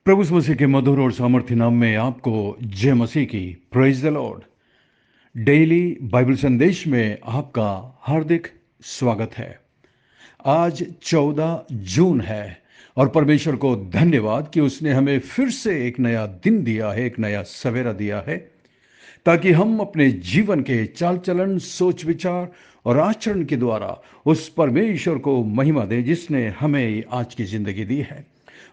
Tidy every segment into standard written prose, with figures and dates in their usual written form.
प्रभु यीशु मसीह के मधुर और सामर्थ्य नाम में आपको जय मसीह की praise the Lord. Daily Bible संदेश में आपका हार्दिक स्वागत है। आज 14 जून है और परमेश्वर को धन्यवाद कि उसने हमें फिर से एक नया दिन दिया है, एक नया सवेरा दिया है, ताकि हम अपने जीवन के चाल चलन, सोच विचार और आचरण के द्वारा उस परमेश्वर को महिमा दें जिसने हमें आज की जिंदगी दी है।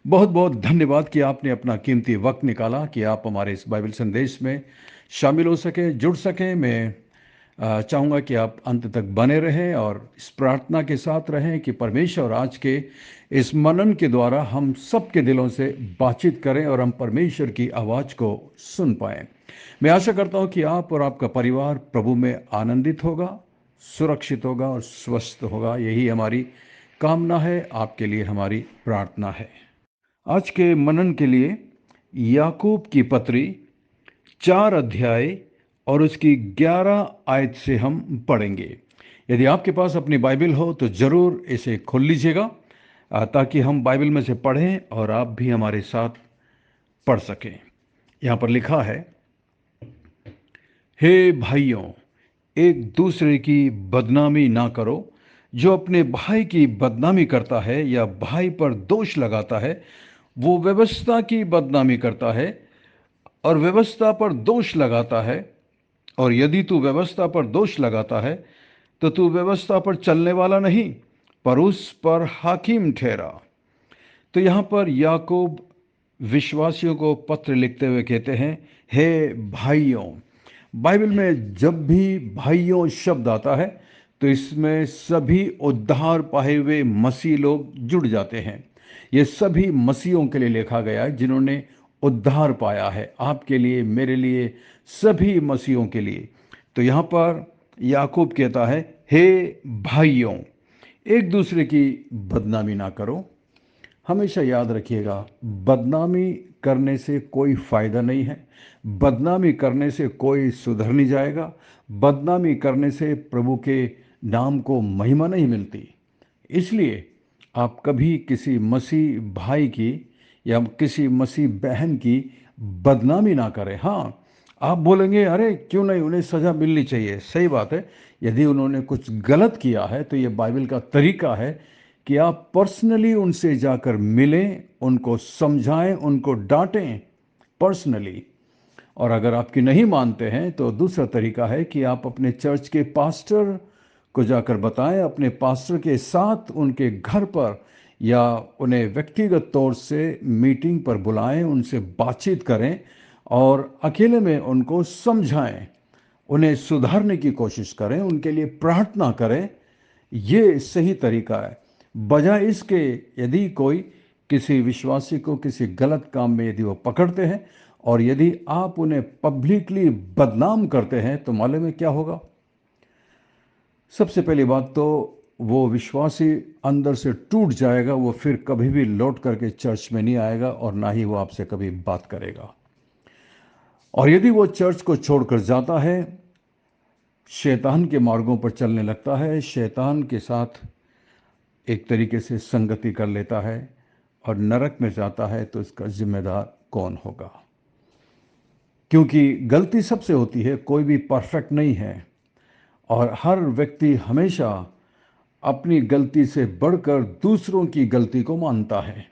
बहुत बहुत धन्यवाद कि आपने अपना कीमती वक्त निकाला कि आप हमारे इस बाइबल संदेश में शामिल हो सके, जुड़ सके। मैं चाहूँगा कि आप अंत तक बने रहें और इस प्रार्थना के साथ रहें कि परमेश्वर आज के इस मनन के द्वारा हम सबके दिलों से बातचीत करें और हम परमेश्वर की आवाज़ को सुन पाएं। मैं आशा करता हूं कि आप और आपका परिवार प्रभु में आनंदित होगा, सुरक्षित होगा और स्वस्थ होगा। यही हमारी कामना है, आपके लिए हमारी प्रार्थना है। आज के मनन के लिए याकूब की पत्री 4 अध्याय और उसकी 11 आयत से हम पढ़ेंगे। यदि आपके पास अपनी बाइबल हो तो ज़रूर इसे खोल लीजिएगा ताकि हम बाइबल में से पढ़ें और आप भी हमारे साथ पढ़ सकें। यहाँ पर लिखा है, हे भाइयों, एक दूसरे की बदनामी ना करो। जो अपने भाई की बदनामी करता है या भाई पर दोष लगाता है वो व्यवस्था की बदनामी करता है और व्यवस्था पर दोष लगाता है। और यदि तू व्यवस्था पर दोष लगाता है तो तू व्यवस्था पर चलने वाला नहीं पर उस पर हाकिम ठहरा। तो यहाँ पर याकूब विश्वासियों को पत्र लिखते हुए कहते हैं, हे भाइयों। बाइबल में जब भी भाइयों शब्द आता है तो इसमें सभी उद्धार पाए हुए मसीह लोग जुड़ जाते हैं। ये सभी मसीहों के लिए लिखा गया है जिन्होंने उद्धार पाया है, आपके लिए, मेरे लिए, सभी मसीहों के लिए। तो यहाँ पर याकूब कहता है, हे भाइयों, एक दूसरे की बदनामी ना करो। हमेशा याद रखिएगा, बदनामी करने से कोई फायदा नहीं है। बदनामी करने से कोई सुधर नहीं जाएगा। बदनामी करने से प्रभु के नाम को महिमा नहीं मिलती। इसलिए आप कभी किसी मसीह भाई की या किसी मसीह बहन की बदनामी ना करें। हाँ, आप बोलेंगे, अरे क्यों नहीं, उन्हें सज़ा मिलनी चाहिए। सही बात है, यदि उन्होंने कुछ गलत किया है तो ये बाइबल का तरीका है कि आप पर्सनली उनसे जाकर मिलें, उनको समझाएं, उनको डांटें पर्सनली। और अगर आपकी नहीं मानते हैं तो दूसरा तरीका है कि आप अपने चर्च के पास्टर को जाकर बताएं, अपने पास्टर के साथ उनके घर पर या उन्हें व्यक्तिगत तौर से मीटिंग पर बुलाएं, उनसे बातचीत करें और अकेले में उनको समझाएं, उन्हें सुधारने की कोशिश करें, उनके लिए प्रार्थना करें। ये सही तरीका है। बजाय इसके यदि कोई किसी विश्वासी को किसी गलत काम में यदि वो पकड़ते हैं और यदि आप उन्हें पब्लिकली बदनाम करते हैं तो मालूम है क्या होगा। सबसे पहली बात तो वो विश्वासी अंदर से टूट जाएगा, वो फिर कभी भी लौट करके चर्च में नहीं आएगा और ना ही वो आपसे कभी बात करेगा। और यदि वो चर्च को छोड़कर जाता है, शैतान के मार्गों पर चलने लगता है, शैतान के साथ एक तरीके से संगति कर लेता है और नरक में जाता है, तो इसका जिम्मेदार कौन होगा? क्योंकि गलती सबसे होती है, कोई भी परफेक्ट नहीं है और हर व्यक्ति हमेशा अपनी गलती से बढ़कर दूसरों की गलती को मानता है।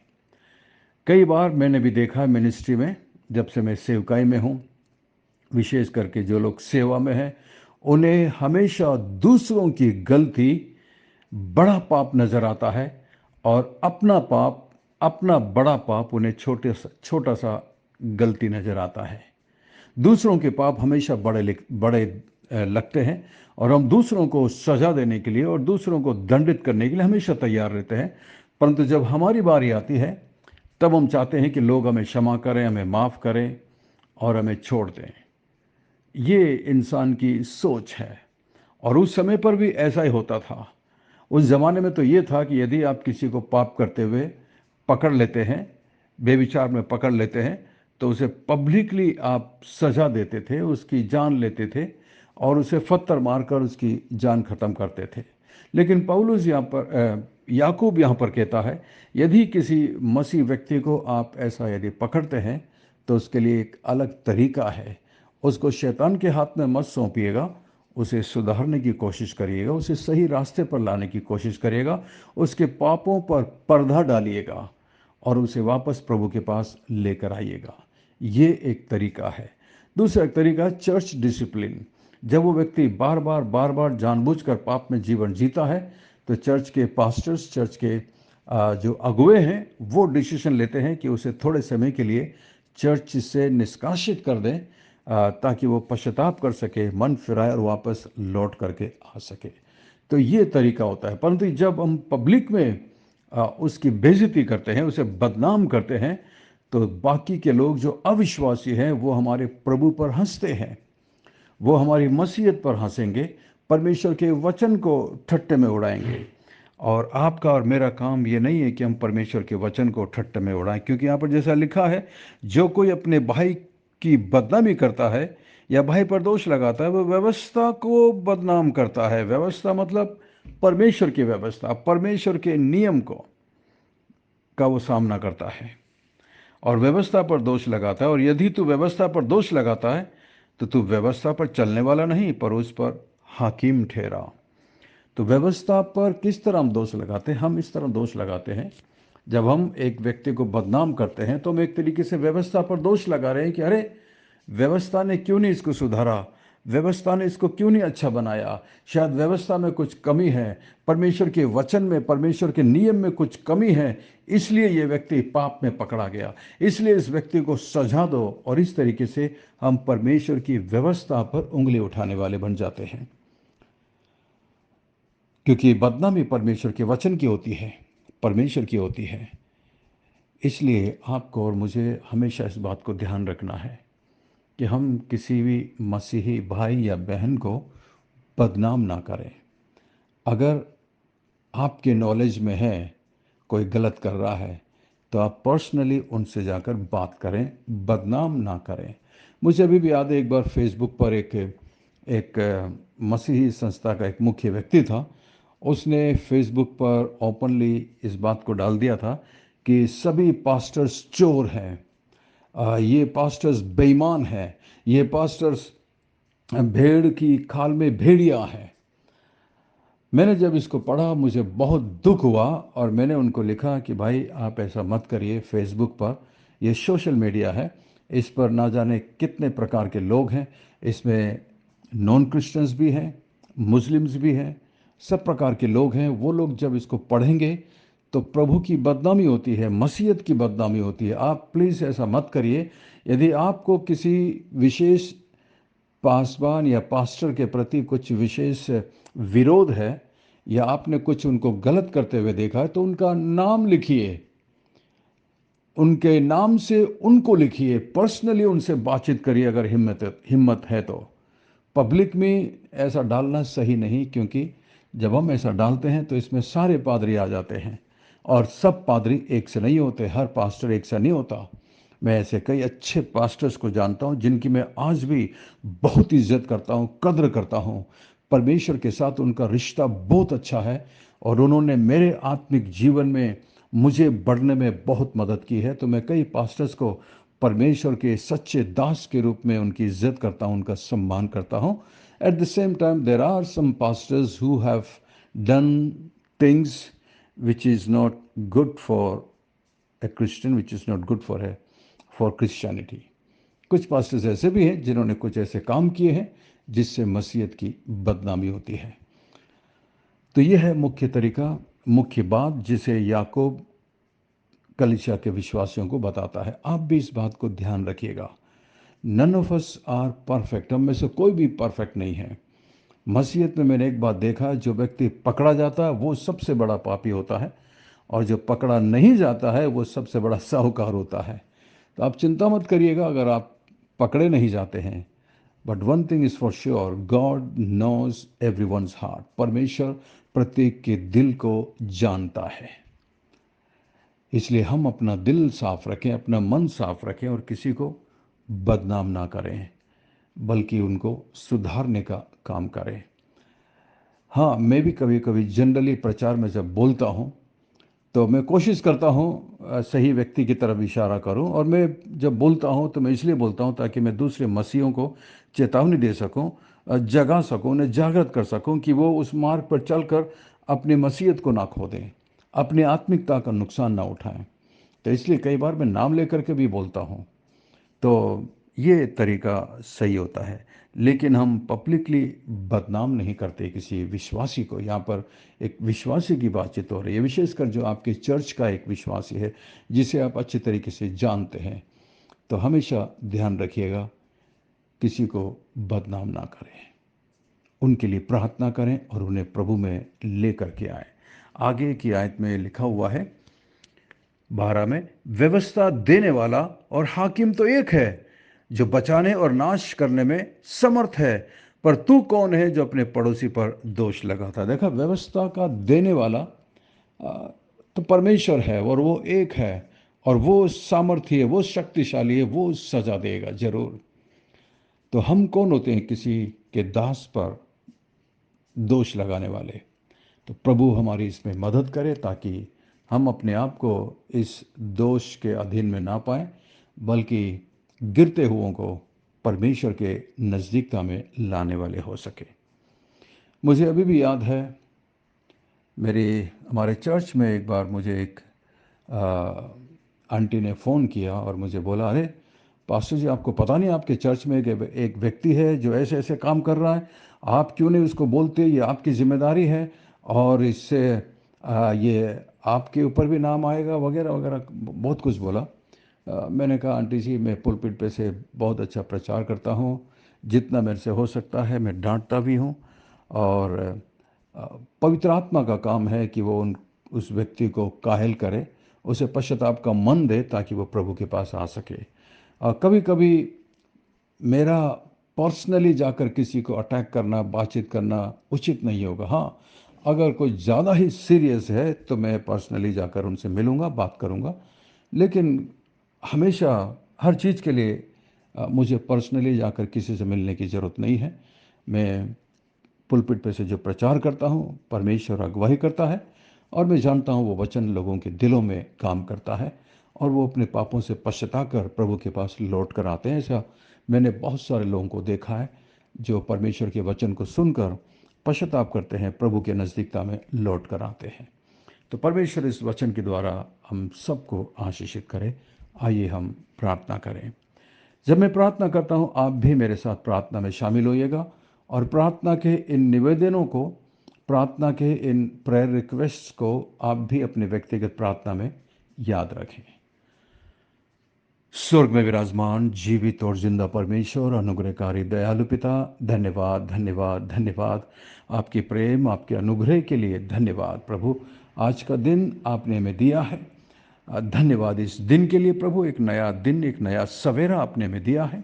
कई बार मैंने भी देखा है मिनिस्ट्री में, जब से मैं सेवकाई में हूँ, विशेष करके जो लोग सेवा में हैं, उन्हें हमेशा दूसरों की गलती बड़ा पाप नज़र आता है और अपना पाप, अपना बड़ा पाप उन्हें छोटा सा गलती नज़र आता है। दूसरों के पाप हमेशा बड़े लगते हैं और हम दूसरों को सज़ा देने के लिए और दूसरों को दंडित करने के लिए हमेशा तैयार रहते हैं। परंतु जब हमारी बारी आती है तब हम चाहते हैं कि लोग हमें क्षमा करें, हमें माफ़ करें और हमें छोड़ दें। ये इंसान की सोच है और उस समय पर भी ऐसा ही होता था। उस ज़माने में तो ये था कि यदि आप किसी को पाप करते हुए पकड़ लेते हैं, बेविचार में पकड़ लेते हैं, तो उसे पब्लिकली आप सज़ा देते थे, उसकी जान लेते थे और उसे पत्थर मारकर उसकी जान ख़त्म करते थे। लेकिन पौलुस यहाँ पर याकूब यहाँ पर कहता है, यदि किसी मसीह व्यक्ति को आप ऐसा यदि पकड़ते हैं तो उसके लिए एक अलग तरीका है। उसको शैतान के हाथ में मत सौंपिएगा, उसे सुधारने की कोशिश करिएगा, उसे सही रास्ते पर लाने की कोशिश करिएगा, उसके पापों पर पर्दा डालिएगा और उसे वापस प्रभु के पास लेकर आइएगा। ये एक तरीका है। दूसरा एक तरीका है चर्च डिसिप्लिन। जब वो व्यक्ति बार बार जानबूझकर पाप में जीवन जीता है तो चर्च के पास्टर्स, चर्च के जो अगुए हैं, वो डिसीजन लेते हैं कि उसे थोड़े समय के लिए चर्च से निष्कासित कर दें, ताकि वो पश्चाताप कर सके, मन फिराए और वापस लौट करके आ सके। तो ये तरीका होता है। परंतु जब हम पब्लिक में उसकी बेइज्जती करते हैं, उसे बदनाम करते हैं, तो बाकी के लोग जो अविश्वासी हैं वो हमारे प्रभु पर हंसते हैं, वो हमारी मसीहत पर हंसेंगे, परमेश्वर के वचन को ठट्टे में उड़ाएंगे। और आपका और मेरा काम ये नहीं है कि हम परमेश्वर के वचन को ठट्टे में उड़ाएं, क्योंकि यहाँ पर जैसा लिखा है, जो कोई अपने भाई की बदनामी करता है या भाई पर दोष लगाता है, वो व्यवस्था को बदनाम करता है। व्यवस्था मतलब परमेश्वर की व्यवस्था, परमेश्वर के नियम को का वो सामना करता है और व्यवस्था पर दोष लगाता है। और यदि तू व्यवस्था पर दोष लगाता है तो तू व्यवस्था पर चलने वाला नहीं, पर उस पर हाकिम ठहरा। तो व्यवस्था पर किस तरह हम दोष लगाते हैं? हम इस तरह दोष लगाते हैं, जब हम एक व्यक्ति को बदनाम करते हैं तो हम एक तरीके से व्यवस्था पर दोष लगा रहे हैं कि अरे, व्यवस्था ने क्यों नहीं इसको सुधारा, व्यवस्था ने इसको क्यों नहीं अच्छा बनाया, शायद व्यवस्था में कुछ कमी है, परमेश्वर के वचन में, परमेश्वर के नियम में कुछ कमी है, इसलिए ये व्यक्ति पाप में पकड़ा गया, इसलिए इस व्यक्ति को सजा दो। और इस तरीके से हम परमेश्वर की व्यवस्था पर उंगली उठाने वाले बन जाते हैं, क्योंकि बदनामी परमेश्वर के वचन की होती है, परमेश्वर की होती है। इसलिए आपको और मुझे हमेशा इस बात को ध्यान रखना है कि हम किसी भी मसीही भाई या बहन को बदनाम ना करें। अगर आपके नॉलेज में है कोई गलत कर रहा है तो आप पर्सनली उनसे जाकर बात करें, बदनाम ना करें। मुझे अभी भी याद है, एक बार फेसबुक पर एक मसीही संस्था का एक मुख्य व्यक्ति था, उसने फेसबुक पर ओपनली इस बात को डाल दिया था कि सभी पास्टर्स चोर हैं, ये पास्टर्स बेईमान हैं, ये पास्टर्स भेड़ की खाल में भेड़िया हैं। मैंने जब इसको पढ़ा मुझे बहुत दुख हुआ और मैंने उनको लिखा कि भाई आप ऐसा मत करिए। फेसबुक पर ये सोशल मीडिया है, इस पर ना जाने कितने प्रकार के लोग हैं, इसमें नॉन क्रिश्चियंस भी हैं, मुस्लिम्स भी हैं, सब प्रकार के लोग हैं। वो लोग जब इसको पढ़ेंगे तो प्रभु की बदनामी होती है, मसीहत की बदनामी होती है। आप प्लीज़ ऐसा मत करिए। यदि आपको किसी विशेष पासवान या पास्टर के प्रति कुछ विशेष विरोध है या आपने कुछ उनको गलत करते हुए देखा है तो उनका नाम लिखिए, उनके नाम से उनको लिखिए, पर्सनली उनसे बातचीत करिए अगर हिम्मत है तो। पब्लिक में ऐसा डालना सही नहीं, क्योंकि जब हम ऐसा डालते हैं तो इसमें सारे पादरी आ जाते हैं और सब पादरी एक से नहीं होते, हर पास्टर एक से नहीं होता। मैं ऐसे कई अच्छे पास्टर्स को जानता हूं जिनकी मैं आज भी बहुत इज्जत करता हूं, कद्र करता हूं। परमेश्वर के साथ उनका रिश्ता बहुत अच्छा है और उन्होंने मेरे आत्मिक जीवन में मुझे बढ़ने में बहुत मदद की है। तो मैं कई पास्टर्स को परमेश्वर के सच्चे दास के रूप में उनकी इज्जत करता हूं, उनका सम्मान करता हूं। At the same time there are some pastors who have done things which is not good for a Christian, which is not good for Christianity. कुछ पास्टर्स ऐसे भी हैं जिन्होंने कुछ ऐसे काम किए हैं जिससे मसीहत की बदनामी होती है। तो यह है मुख्य तरीका, मुख्य बात जिसे याकूब कलीसिया के विश्वासियों को बताता है। आप भी इस बात को ध्यान रखिएगा। None of us are perfect, हम में से कोई भी परफेक्ट नहीं है। मसीहत में मैंने एक बात देखा, जो व्यक्ति पकड़ा जाता है वो सबसे बड़ा पापी होता है और जो पकड़ा नहीं जाता है वो सबसे बड़ा साहूकार होता है। तो आप चिंता मत करिएगा अगर आप पकड़े नहीं जाते हैं। But one thing is for sure, God knows everyone's heart. परमेश्वर प्रत्येक के दिल को जानता है। इसलिए हम अपना दिल साफ रखें, अपना मन साफ रखें और किसी को बदनाम ना करें, बल्कि उनको सुधारने का काम करें। हाँ, मैं भी कभी-कभी जनरली प्रचार में जब बोलता हूँ, तो मैं कोशिश करता हूँ सही व्यक्ति की तरफ इशारा करूँ, और मैं जब बोलता हूँ तो मैं इसलिए बोलता हूँ ताकि मैं दूसरे मसीहों को चेतावनी दे सकूँ, जगा सकूँ, उन्हें जागृत कर सकूँ कि वो उस मार्ग पर चलकर अपनी मसीहत को ना खो दें, अपनी आत्मिकता का नुकसान ना उठाएँ। तो इसलिए कई बार मैं नाम लेकर के भी बोलता हूँ। तो ये तरीका सही होता है। लेकिन हम पब्लिकली बदनाम नहीं करते किसी विश्वासी को। यहाँ पर एक विश्वासी की बातचीत हो रही है, विशेषकर जो आपके चर्च का एक विश्वासी है, जिसे आप अच्छे तरीके से जानते हैं। तो हमेशा ध्यान रखिएगा, किसी को बदनाम ना करें, उनके लिए प्रार्थना करें और उन्हें प्रभु में लेकर के आए। आगे की आयत में लिखा हुआ है 12 में, व्यवस्था देने वाला और हाकिम तो एक है, जो बचाने और नाश करने में समर्थ है, पर तू कौन है जो अपने पड़ोसी पर दोष लगाता। देखा, व्यवस्था का देने वाला तो परमेश्वर है, और वो एक है, और वो सामर्थी है, वो शक्तिशाली है, वो सजा देगा जरूर। तो हम कौन होते हैं किसी के दास पर दोष लगाने वाले? तो प्रभु हमारी इसमें मदद करे, ताकि हम अपने आप को इस दोष के अधीन में ना पाएं, बल्कि गिरते हुओं को परमेश्वर के नज़दीकता में लाने वाले हो सके। मुझे अभी भी याद है, मेरे हमारे चर्च में एक बार मुझे एक आंटी ने फ़ोन किया और मुझे बोला, अरे पास्टर जी, आपको पता नहीं आपके चर्च में एक व्यक्ति है जो ऐसे ऐसे काम कर रहा है, आप क्यों नहीं उसको बोलते, ये आपकी जिम्मेदारी है, और इससे ये आपके ऊपर भी नाम आएगा, वगैरह वगैरह बहुत कुछ बोला। मैंने कहा, आंटी जी, मैं पुलपिट पे से बहुत अच्छा प्रचार करता हूँ, जितना मेरे से हो सकता है मैं डांटता भी हूँ, और अ, पवित्र आत्मा का काम है कि वो उस व्यक्ति को कायल करे, उसे पश्चाताप का मन दे, ताकि वो प्रभु के पास आ सके। कभी कभी मेरा पर्सनली जाकर किसी को अटैक करना, बातचीत करना उचित नहीं होगा। हाँ, अगर कोई ज़्यादा ही सीरियस है तो मैं पर्सनली जाकर उनसे मिलूँगा, बात करूँगा। लेकिन हमेशा हर चीज़ के लिए मुझे पर्सनली जाकर किसी से मिलने की ज़रूरत नहीं है। मैं पुलपिट पे से जो प्रचार करता हूँ, परमेश्वर अगुवाई करता है, और मैं जानता हूँ वो वचन लोगों के दिलों में काम करता है, और वो अपने पापों से पश्चाता कर प्रभु के पास लौट कर आते हैं। ऐसा मैंने बहुत सारे लोगों को देखा है, जो परमेश्वर के वचन को सुनकर पश्चाताप करते हैं, प्रभु के नज़दीकता में लौट कर आते हैं। तो परमेश्वर इस वचन के द्वारा हम सबको आशीषित करे। आइए हम प्रार्थना करें। जब मैं प्रार्थना करता हूँ, आप भी मेरे साथ प्रार्थना में शामिल होइएगा, और प्रार्थना के इन निवेदनों को, प्रार्थना के इन प्रेयर रिक्वेस्ट्स को आप भी अपने व्यक्तिगत प्रार्थना में याद रखें। स्वर्ग में विराजमान जीवित और जिंदा परमेश्वर, अनुग्रहकारी दयालु पिता, धन्यवाद धन्यवाद धन्यवाद। आपके प्रेम, आपके अनुग्रह के लिए धन्यवाद प्रभु। आज का दिन आपने हमें दिया है, धन्यवाद इस दिन के लिए प्रभु। एक नया दिन, एक नया सवेरा आपने हमें दिया है।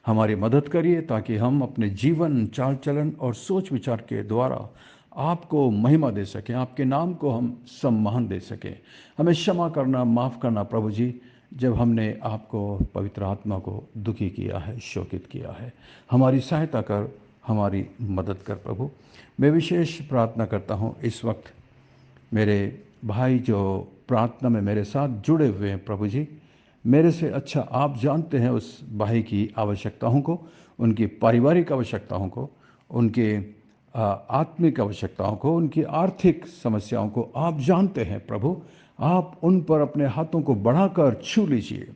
हमारी मदद करिए, ताकि हम अपने जीवन, चाल चलन और सोच विचार के द्वारा आपको महिमा दे सकें, आपके नाम को हम सम्मान दे सकें। हमें क्षमा करना, माफ़ करना प्रभु जी, जब हमने आपको, पवित्र आत्मा को दुखी किया है, शोकित किया है। हमारी सहायता कर, हमारी मदद कर प्रभु। मैं विशेष प्रार्थना करता हूँ इस वक्त मेरे भाई जो प्रार्थना में मेरे साथ जुड़े हुए हैं प्रभु जी। मेरे से अच्छा आप जानते हैं उस भाई की आवश्यकताओं को, उनकी पारिवारिक आवश्यकताओं को, उनके आत्मिक आवश्यकताओं को, उनकी आर्थिक समस्याओं को आप जानते हैं प्रभु। आप उन पर अपने हाथों को बढ़ाकर छू लीजिए,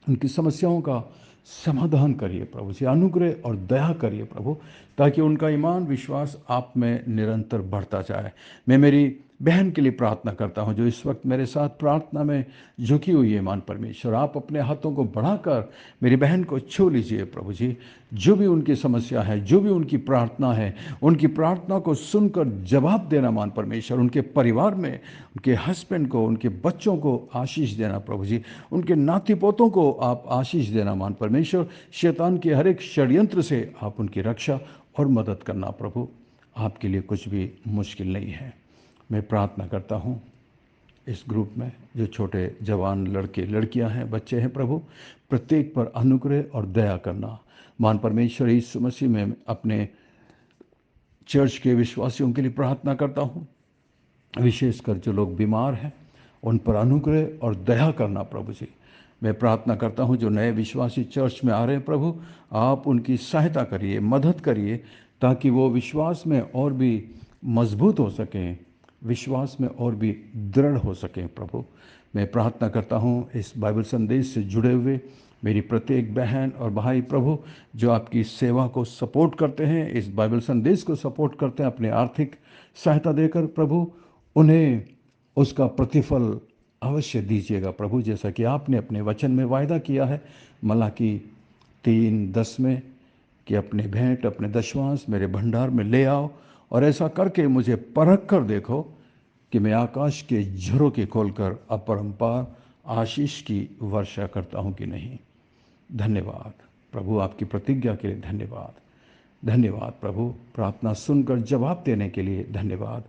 उनकी समस्याओं का समाधान करिए प्रभु जी। अनुग्रह और दया करिए प्रभु, ताकि उनका ईमान, विश्वास आप में निरंतर बढ़ता जाए। मैं मेरी बहन के लिए प्रार्थना करता हूं, जो इस वक्त मेरे साथ प्रार्थना में झुकी हुई है। मान परमेश्वर, आप अपने हाथों को बढ़ाकर मेरी बहन को छू लीजिए प्रभु जी। जो भी उनकी समस्या है, जो भी उनकी प्रार्थना है, उनकी प्रार्थना को सुनकर जवाब देना मान परमेश्वर। उनके परिवार में, उनके हस्बैंड को, उनके बच्चों को आशीष देना प्रभु जी। उनके नाती पोतों को आप आशीष देना मान परमेश्वर। शैतान के हर एक षड्यंत्र से आप उनकी रक्षा और मदद करना प्रभु। आपके लिए कुछ भी मुश्किल नहीं है। मैं प्रार्थना करता हूँ इस ग्रुप में जो छोटे जवान लड़के लड़कियां हैं, बच्चे हैं प्रभु, प्रत्येक पर अनुग्रह और दया करना मान परमेश्वर। यीशु मसीह में अपने चर्च के विश्वासियों के लिए प्रार्थना करता हूँ, विशेषकर जो लोग बीमार हैं उन पर अनुग्रह और दया करना प्रभु जी। मैं प्रार्थना करता हूँ जो नए विश्वासी चर्च में आ रहे हैं प्रभु, आप उनकी सहायता करिए, मदद करिए, ताकि वो विश्वास में और भी मजबूत हो सकें, विश्वास में और भी दृढ़ हो सकें प्रभु। मैं प्रार्थना करता हूँ इस बाइबल संदेश से जुड़े हुए मेरी प्रत्येक बहन और भाई प्रभु, जो आपकी सेवा को सपोर्ट करते हैं, इस बाइबल संदेश को सपोर्ट करते हैं अपने आर्थिक सहायता देकर प्रभु, उन्हें उसका प्रतिफल अवश्य दीजिएगा प्रभु, जैसा कि आपने अपने वचन में वायदा किया है मलाकी 3:10 में कि अपने भेंट अपने दशवांश मेरे भंडार में ले आओ, और ऐसा करके मुझे परख कर देखो कि मैं आकाश के झरोखे खोलकर अपरंपार आशीष की वर्षा करता हूँ कि नहीं। धन्यवाद प्रभु, आपकी प्रतिज्ञा के लिए धन्यवाद। धन्यवाद प्रभु, प्रार्थना सुनकर जवाब देने के लिए धन्यवाद।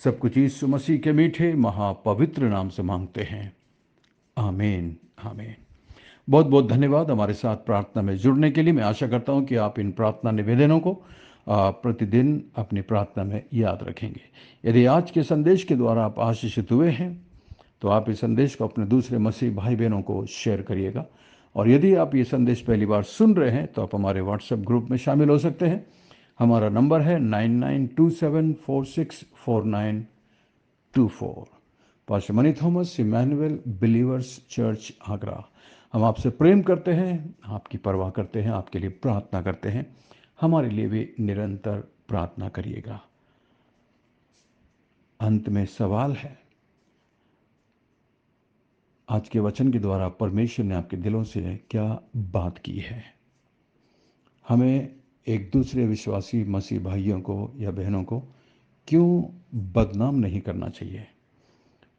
सब कुछ यीशु मसीह के मीठे महापवित्र नाम से मांगते हैं, आमीन आमीन। बहुत बहुत धन्यवाद हमारे साथ प्रार्थना में जुड़ने के लिए। मैं आशा करता हूं कि आप इन प्रार्थना निवेदनों को प्रतिदिन अपनी प्रार्थना में याद रखेंगे। यदि आज के संदेश के द्वारा आप आशीषित हुए हैं तो आप इस संदेश को अपने दूसरे मसीह भाई बहनों को शेयर करिएगा। और यदि आप ये संदेश पहली बार सुन रहे हैं तो आप हमारे व्हाट्सएप ग्रुप में शामिल हो सकते हैं। हमारा नंबर है 9927464924। Pastor Mani Thomas, Emmanuel believers church, Agra. हम आपसे प्रेम करते हैं, आपकी परवाह करते हैं, आपके लिए प्रार्थना करते हैं। हमारे लिए भी निरंतर प्रार्थना करिएगा। अंत में सवाल है, आज के वचन के द्वारा परमेश्वर ने आपके दिलों से क्या बात की है? हमें एक दूसरे विश्वासी मसीह भाइयों को या बहनों को क्यों बदनाम नहीं करना चाहिए?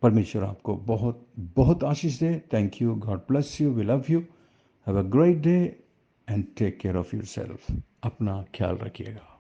परमेश्वर आपको बहुत बहुत आशीष दे। Thank you, God bless you, we love you, have a great day and take care of yourself. अपना ख्याल रखिएगा।